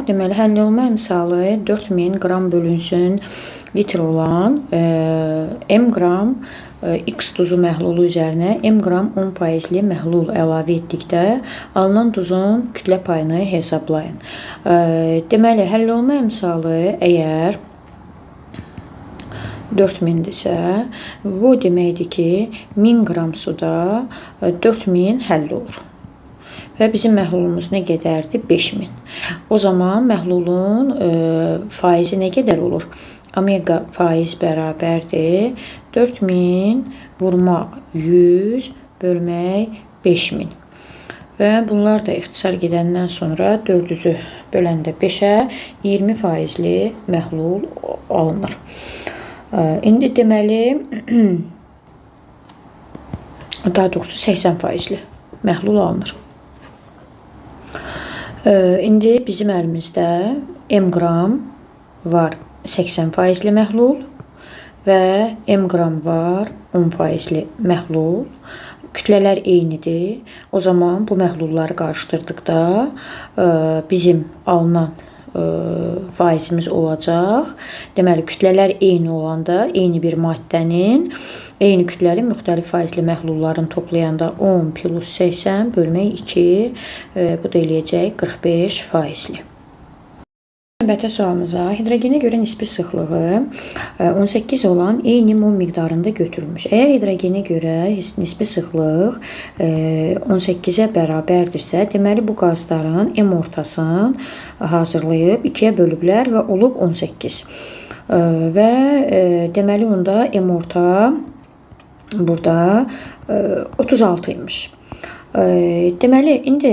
deməli, həll olma əmsalı 4000 qram bölünsün litr olan m qram X duzu məhlulu üzərinə m qram 10%li məhlul əlavə etdikdə alınan duzun kütlə payını hesablayın. Deməli, həll olma əmsalı əgər 4000-dirsə, bu deməkdir ki, 1000 qram suda 4000 həll olur. Və bizim məhlulumuz nə qədərdir? 5000. O zaman məhlulun faizi nə qədər olur? Omega faiz bərabərdir 4000 vurmaq 100 bölmək 5000. Və bunlar da ixtisar gedəndən sonra 400-ü böləndə 5-ə 20%li məhlul alınır. İndi deməli, daha doğrusu 80%li məhlul alınır. İndi bizim əlimizdə m qram var 80%li məhlul və m qram var 10%li məhlul. Kütlələr eynidir. O zaman bu məhlulları qarışdırdıqda bizim alınan faizimiz olacaq. Deməli, kütlələr eyni olanda eyni bir maddənin eyni kütləli müxtəlif faizli məhlulların toplayanda 10 plus 80 bölmək 2 bu da eləyəcək 45 faizli. Növbəti sualımıza hidrogenə görə nisbi sıxlığı 18 olan eyni mol miqdarında götürülmüş. Əgər hidrogenə görə nisbi sıxlıq 18-ə bərabərdirsə, deməli bu qazların M ortasını hazırlayıb 2-yə bölüblər və olub 18. Və deməli onda M orta burada 36 imiş. Deməli, indi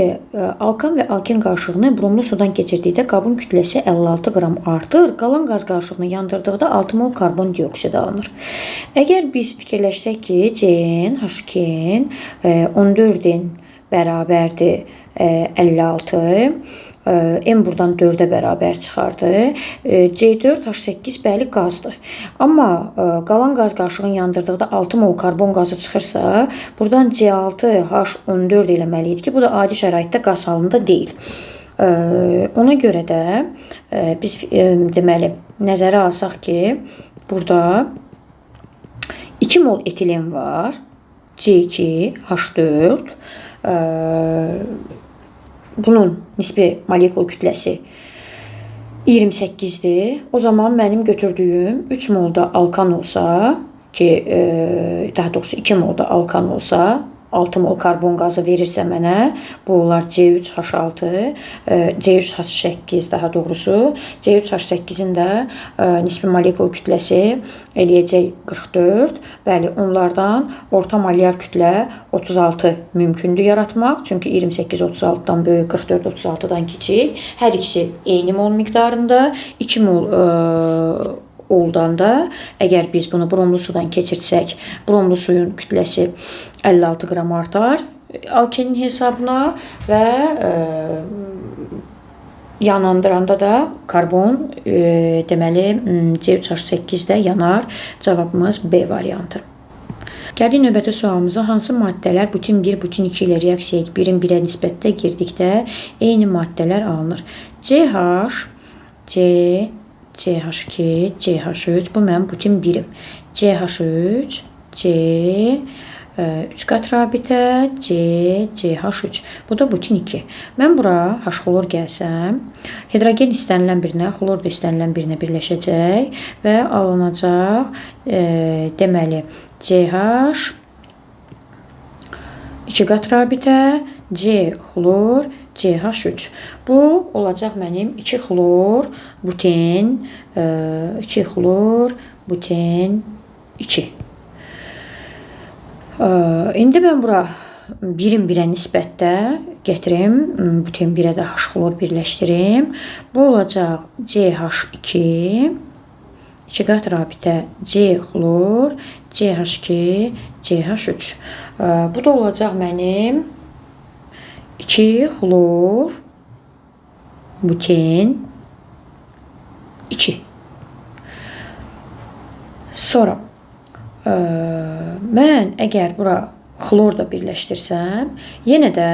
alkan və alken qarışığını bromlu sudan keçirdikdə qabın kütləsi 56 qram artır, qalan qaz qarışığını yandırdıqda 6 mol karbon dioksid alınır. Əgər biz fikirləşsək ki, CN, H2-in 14-in bərabərdir 56, M buradan 4-ə bərabər çıxardı. C4, H8 bəli qazdır. Amma qalan qaz qarışığını yandırdıqda 6 mol karbon qazı çıxırsa, buradan C6, H14 eləməliydik ki, bu da adi şəraitdə qaz halında deyil. Ona görə də biz deməli nəzərə alsaq ki, burada 2 mol etilen var. C2, H4. Bunun nisbi molekul kütləsi 28-dir. O zaman mənim götürdüyüm 3 molda alkan olsa ki, daha doğrusu 2 molda alkan olsa, 6 mol karbon qazı verirsə mənə, bu olar C3H6, C3H8 daha doğrusu, C3H8-in də nisbi molekul kütləsi eləyəcək 44. Bəli, onlardan orta molyar kütlə 36 mümkündür yaratmaq. Çünki 28 36-dan böyük, 44 36-dan kiçik. Hər ikisi eyni mol miqdarında, 2 mol oldan da, əgər biz bunu bromlu sudan keçirsək, bromlu suyun kütləsi 56 qram artar alkenin hesabına və yanandıranda da karbon deməli C3H8-də yanar. Cavabımız B variantı. Gəlin növbəti sualımıza. Hansı maddələr butin 1, butin 2 ilə reaksiya edib 1-in 1-ə nisbətdə girdikdə eyni maddələr alınır? CH, C, CH2, CH3, bu mənim butin 1-im. CH3, C, 3 qat rabitə, C, CH3. Bu da butin 2. Mən bura H xlor gəlsəm, hidrogen istənilən birinə, xlor da istənilən birinə birləşəcək və alınacaq deməli CH 2 qat rabitə, C xlor, CH3. Bu olacaq mənim 2 xlor, butin, 2 xlor, butin 2. İndi mən bura 1-in 1-ə nisbətdə gətirim, butin 1-ə də H xlor birləşdirim. Bu olacaq CH2, 2 qat rabitə, C xlor, CH2, CH3. Bu da olacaq mənim 2 xlor, butin 2. Sonra mən əgər bura xlor da birləşdirsəm, yenə də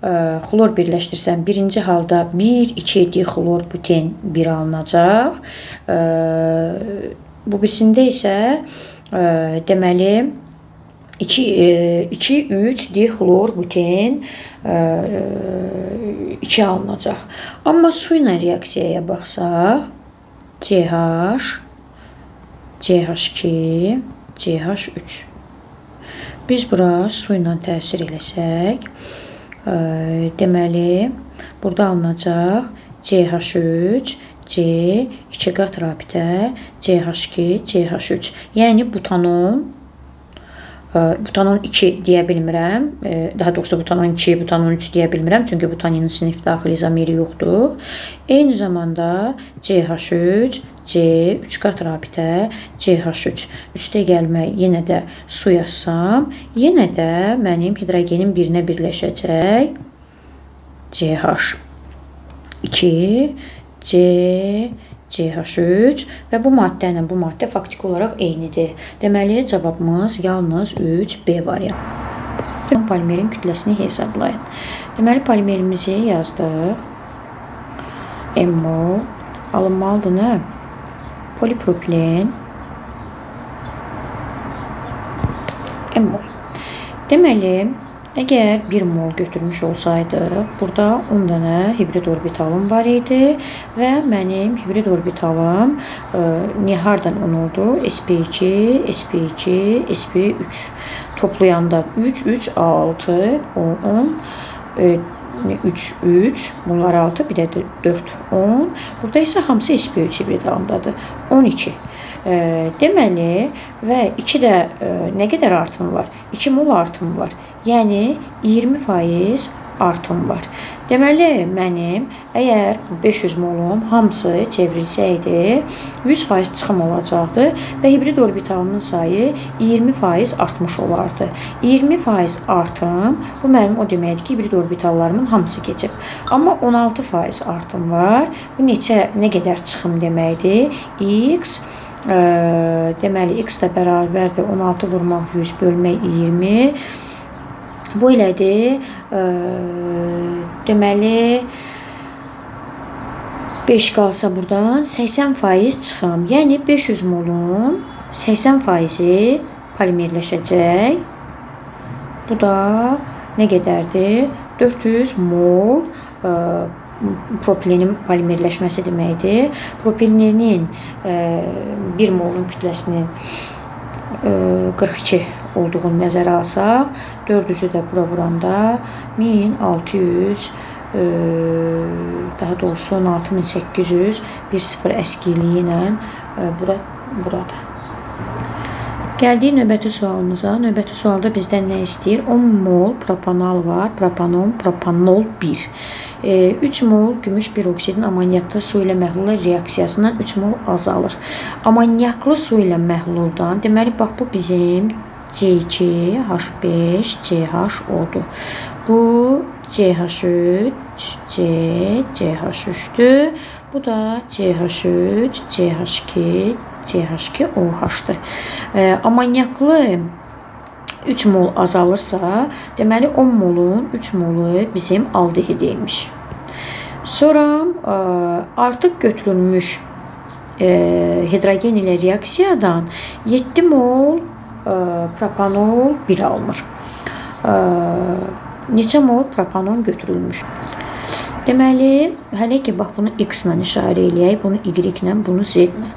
xlor birləşdirsəm, birinci halda 1,2 dixlor buten 1 alınacaq. Bu birisində isə deməli 2,3 dixlor buten 2 alınacaq. Amma su ilə reaksiyaya baxsaq, CH, CH2, CH3. Biz bura su ilə təsir eləsək, deməli, burada alınacaq CH3, C, 2 qat rabitə, CH2, CH3. Yəni butanon 2 deyə bilmirəm. Daha doğrusu butanon 2, butanon 3 deyə bilmirəm. Çünki butaninin sinif daxili izomeri yoxdur. Eyni zamanda CH3, C, 3 qat rabitə, CH3. Üstə gəlmə yenə də su yazsam, yenə də mənim hidrogenim birinə birləşəcək. CH2, C, CH3 və bu maddə ilə bu maddə faktiki olaraq eynidir. Deməli, cavabımız yalnız 3B variantı. Polimerin kütləsini hesablayın. Deməli, polimerimizi yazdıq. M-mol alınmalıdır nə? Polipropilen M-mol. Deməli, əgər 1 mol götürmüş olsaydıq, burada 10 dənə hibrid orbitalım var idi və mənim hibrid orbitalım hardan 10 oldu? sp2, sp2, sp3 toplayanda 3, 3, 6, 10, 3, 3, bunlar 6, bir də 4, 10. Burada isə hamısı sp3 hibrid halındadır. 12. Deməli, və 2-də nə qədər artım var? 2 mol artım var. Yəni, 20% artım var. Deməli, mənim əgər 500 molum hamısı çevrilsəydi, 100% çıxım olacaqdı və hibrid orbitalımın sayı 20% artmış olardı. 20% artım, bu mənim o deməkdir ki, hibrid orbitallarımın hamısı keçib. Amma 16% artım var. Bu nə qədər çıxım deməkdir? X, deməli, x də bərabərdir 16 vurmaq 100 bölmək 20. Bu elədir, deməli, 5 qalsa buradan 80% çıxım. Yəni, 500 molun 80%-i polimerləşəcək. Bu da nə qədərdir? 400 mol propilenin polimerləşməsi deməkdir. Propilenin 1 molun kütləsinin 42 olduğunu nəzərə alsaq, 400-ü də bura vuranda 1600, daha doğrusu 16800 bir sıfır əskiliyi ilə burada. Gəldik növbəti sualımıza. Növbəti sualda bizdən nə istəyir? 10 mol propanal var. Propanol 1. 3 mol gümüş bir oksidin amonyaklı su ilə məhlula reaksiyasından 3 mol azalır. Amonyaklı su ilə məhluldan, deməli, bax, bu bizim C2, H5, CHO-dur. Bu CH3, CH3-dür. Bu da CH3, CH2, CH2OH-dır. Amonyaklı 3 mol azalırsa, deməli 10 molun 3 molu bizim aldehidiymiş. Sonra artıq götürülmüş hidrogen ilə reaksiyadan 7 mol propanol 1 alınır. Neçə mol propanon götürülmüş? Deməli, hələ ki, bax, bunu x ilə işarə eləyək, bunu y ilə, bunu z ilə.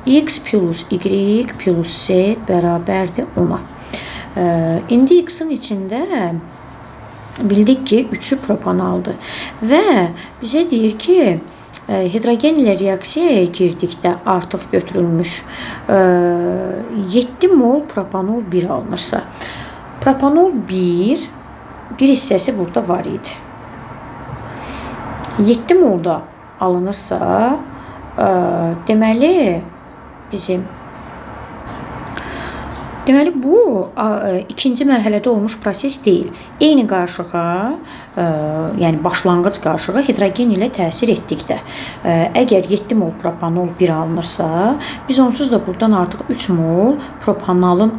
X plus y plus z bərabərdir 10-a. İndi x-in içində bildik ki, 3-ü propanaldır və bizə deyir ki, hidrogen ilə reaksiyaya girdikdə artıq götürülmüş 7 mol propanol 1 alınırsa, propanol 1 hissəsi burada var idi. 7 molda alınırsa, deməli, bizim Deməli, bu ikinci mərhələdə olmuş proses deyil. Eyni qarışığa, yəni başlanğıc qarışığa hidrogen ilə təsir etdikdə, əgər 7 mol propanol 1 alınırsa, biz onsuz da buradan artıq 3 mol propanalın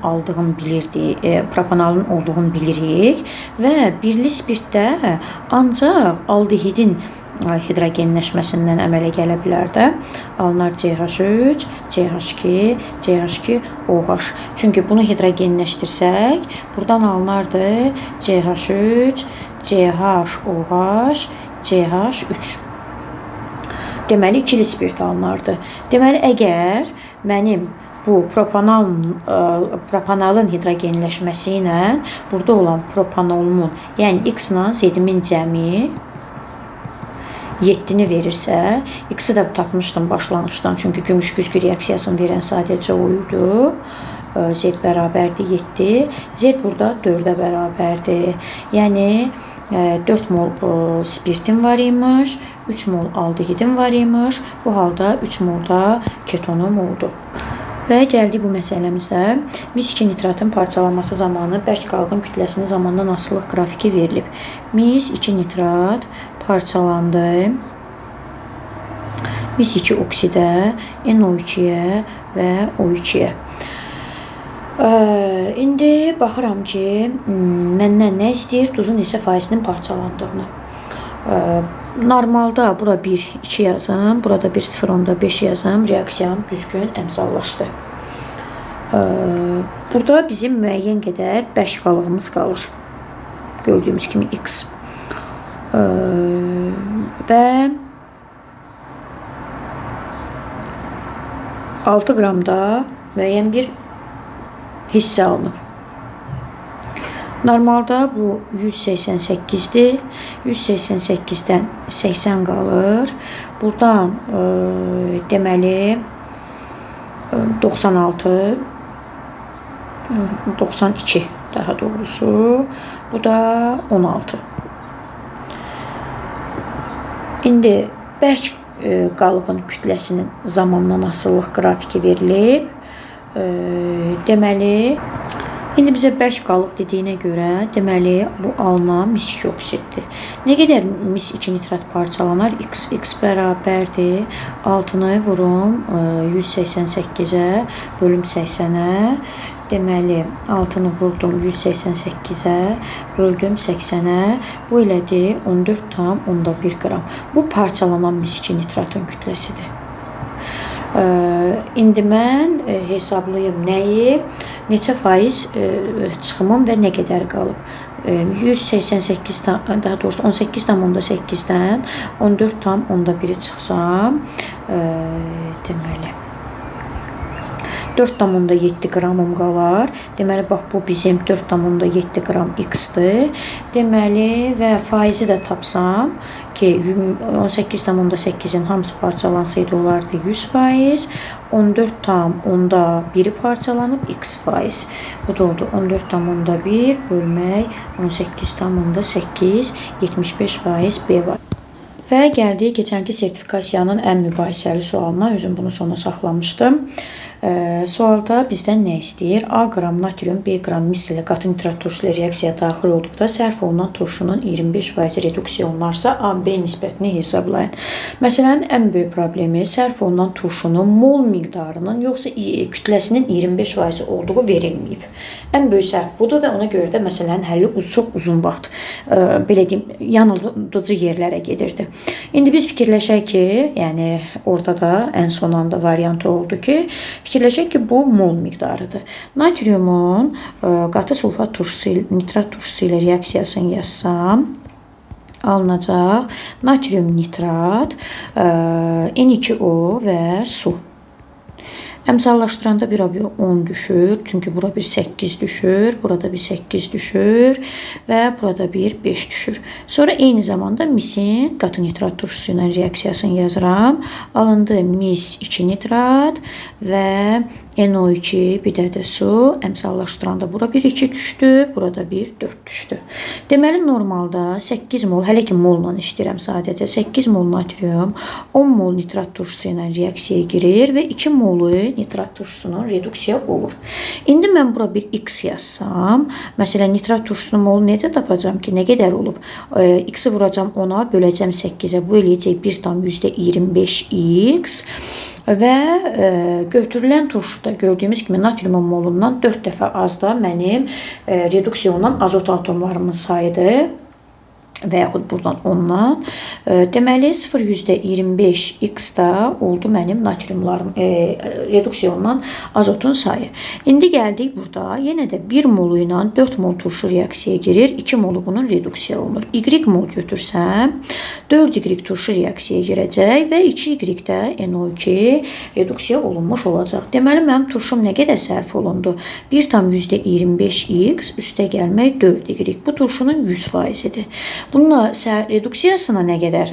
propanalın olduğunu bilirik və birli spirtdə ancaq aldehidin hidrogenləşməsindən əmələ gələ bilər də. Alınar CH3, CH2, CH2, OH. Çünki bunu hidrogenləşdirsək, buradan alınardı CH3, CH, OH, CH3. Deməli, ikili spirt alınardı. Deməli, əgər mənim bu propanalın hidrogenləşməsi ilə burada olan propanolumun, yəni X-la Z-in cəmi 7-ni verirsə, X-i də tapmışdım başlanğıcdan, çünki gümüş güzgü reaksiyasını verən sadəcə o idi. Z bərabərdir 7, Z burada 4-ə bərabərdir. Yəni 4 mol spirtin var imiş, 3 mol aldehidim var imiş, bu halda 3 mol da ketonum oldu. Və gəldik bu məsələmizdə mis-2 nitratın parçalanması zamanı bərk qalğın kütləsinin zamandan asılılıq qrafiki verilib. Mis-2 nitrat parçalandı. Mis-2 oksidə, NO2-yə və O2-yə. İndi baxıram ki, məndən nə istəyir? Duzun neçə faizinin parçalandığını. Normalda bura 1, 2 yazım, burada 1, 0.5 yazım, reaksiyam düzgün əmsallaşdı. Burada bizim müəyyən qədər bərk qalığımız qalır. Gördüyümüz kimi X. Və 6 qramda müəyyən bir hissə alınıb. Normalda bu 188-dir. 188-dən 80 qalır. Buradan deməli 96, 92 daha doğrusu. Bu da 16. İndi bərk qalığın kütləsinin zamandan asılılıq qrafiki verilib. Deməli, indi bizə bərk qalıq dediyinə görə, deməli, bu alınan mis-2 oksiddir. Nə qədər mis-2 nitrat parçalanar? X bərabərdir. 6-nı vurum 188-ə bölüm 80-ə. Deməli, 6-nı vurdum 188-ə böldüm 80-ə. Bu elədir 14,1 qram. Bu parçalanan mis-2 nitratın kütləsidir. İndi mən hesablayım nəyi, neçə faiz çıxımım və nə qədər qalıb. 188, daha doğrusu 18,8-dən 14,1-i çıxsam, deməli 4,7 qramım qalar. Deməli, bax, bu bizim 4,7 qram X-dir. Deməli, və faizi də tapsam ki, 18,8-in hamısı parçalansaydı olardı 100%. 14,1-i parçalanıb X faiz. Bu da oldu 14,1 bölmək 18,8, 75% B var. Və gəldik keçənki sertifikasiyanın ən mübahisəli sualına. Özüm bunu sona saxlamışdım. Sualda bizdən nə istəyir? A qram natrium, B qram mis ilə qatı nitrat turşu ilə reaksiyaya daxil olduqda sərf olunan turşunun 25% reduksiya olunarsa A, B nisbətini hesablayın. Məsələnin ən böyük problemi sərf olunan turşunun mol miqdarının yoxsa kütləsinin 25% olduğu verilməyib. Ən böyük sərf budur və ona görə də məsələnin həlli çox uzun vaxt, belə deyim, yanıldıcı yerlərə gedirdi. İndi biz fikirləşək ki, yəni orada da ən son anda variantı oldu ki, fikirləşək ki, bu mol miqdarıdır. Natriumun qatı sulfat turşusu, nitrat turşusu ilə reaksiyasını yazsam, alınacaq natrium nitrat, N2O və su. Əmsallaşdıranda bura bir 10 düşür, çünki bura bir 8 düşür, burada bir 8 düşür və burada bir 5 düşür. Sonra eyni zamanda misin qatı nitrat turşusu ilə reaksiyasını yazıram. Alındı mis 2 nitrat və NO2, bir də su. Əmsallaşdıranda bura 1, 2 düşdü, burada 1, 4 düşdü. Deməli, normalda 8 mol, hələ ki molla işləyirəm sadəcə, 8 mol natrium 10 mol nitrat turşusu ilə reaksiyaya girir və 2 molu nitrat turşusunun reduksiya olur. İndi mən bura bir X yazsam, məsələn, nitrat turşusunun molu necə tapacam ki, nə qədər olub? X-i vuracam 10-a, böləcəm 8-ə, bu eləyəcək 1,25X. Və götürülən turşuda gördüyümüz kimi natriumun molundan 4 dəfə az da mənim reduksiya olunan azot atomlarımın sayıdır. Və yaxud buradan ondan. Deməli 0,25X da oldu mənim natriumlarım, reduksiya olunan azotun sayı. İndi gəldik burada. Yenə də 1 molu ilə 4 mol turşu reaksiyaya girir. 2 molu bunun reduksiya olunur. Y mol götürsəm 4Y turşu reaksiyaya girəcək və 2Y də NO2 reduksiya olunmuş olacaq. Deməli mənim turşum nə qədər sərf olundu? 1,25X üstə gəlmək 4Y. Bu turşunun 100%-idir. Bununla reduksiyasına nə qədər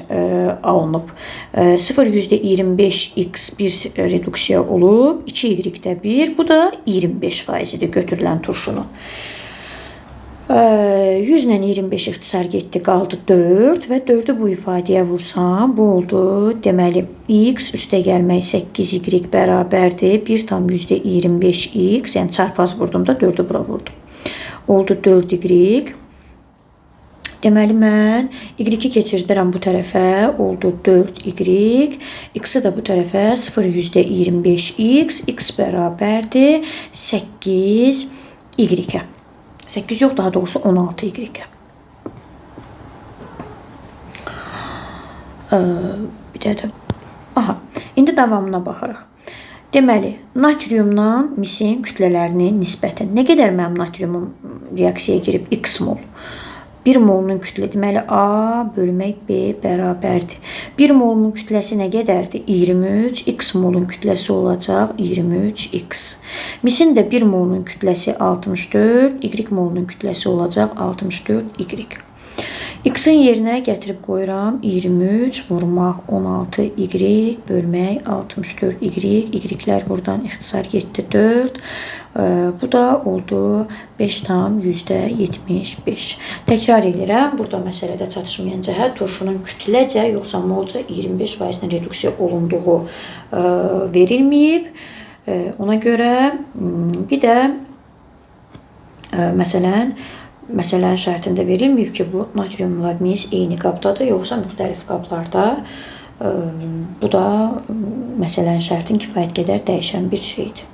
alınıb? 0,25X bir reduksiya olub, 2Y-də 1, bu da 25%-idir götürülən turşunun. 100 ilə 25 ixtisar getdi, qaldı 4 və 4-ü bu ifadəyə vursam, bu oldu. Deməli, X üstə gəlmək 8Y bərabərdir, 1,25X, yəni çarpaz vurdum da 4-ü bura vurdum. Oldu 4Y. Deməli, mən Y-i keçirdirəm bu tərəfə, oldu 4Y, X-i də bu tərəfə 0,25X, X bərabərdir 8Y-ə. 8 yox, daha doğrusu 16Y-ə. Bir də aha, indi davamına baxırıq. Deməli, natriumla misin kütlələrinin nisbəti. Nə qədər mənim natriumum reaksiyaya girib? X mol. 1 molunun kütlə, deməli A bölmək B bərabərdir. 1 molunun kütləsi nə qədərdir? 23. X molun kütləsi olacaq 23X. Misin də 1 molunun kütləsi 64. Y molunun kütləsi olacaq 64Y. X-in yerinə gətirib qoyuram 23 vurmaq 16Y bölmək 64Y. Y-lər buradan ixtisar getdi 4. Bu da oldu 5,75. Təkrar edirəm. Burada məsələdə çatışmayan cəhət turşunun kütləcə yoxsa molca 25% reduksiya olunduğu verilməyib. Ona görə bir də məsələnin şərtində verilməyib ki, bu natriumla mis eyni qabdadır, yoxsa müxtəlif qablarda. Bu da məsələnin şərtin kifayət qədər dəyişən bir şeydir.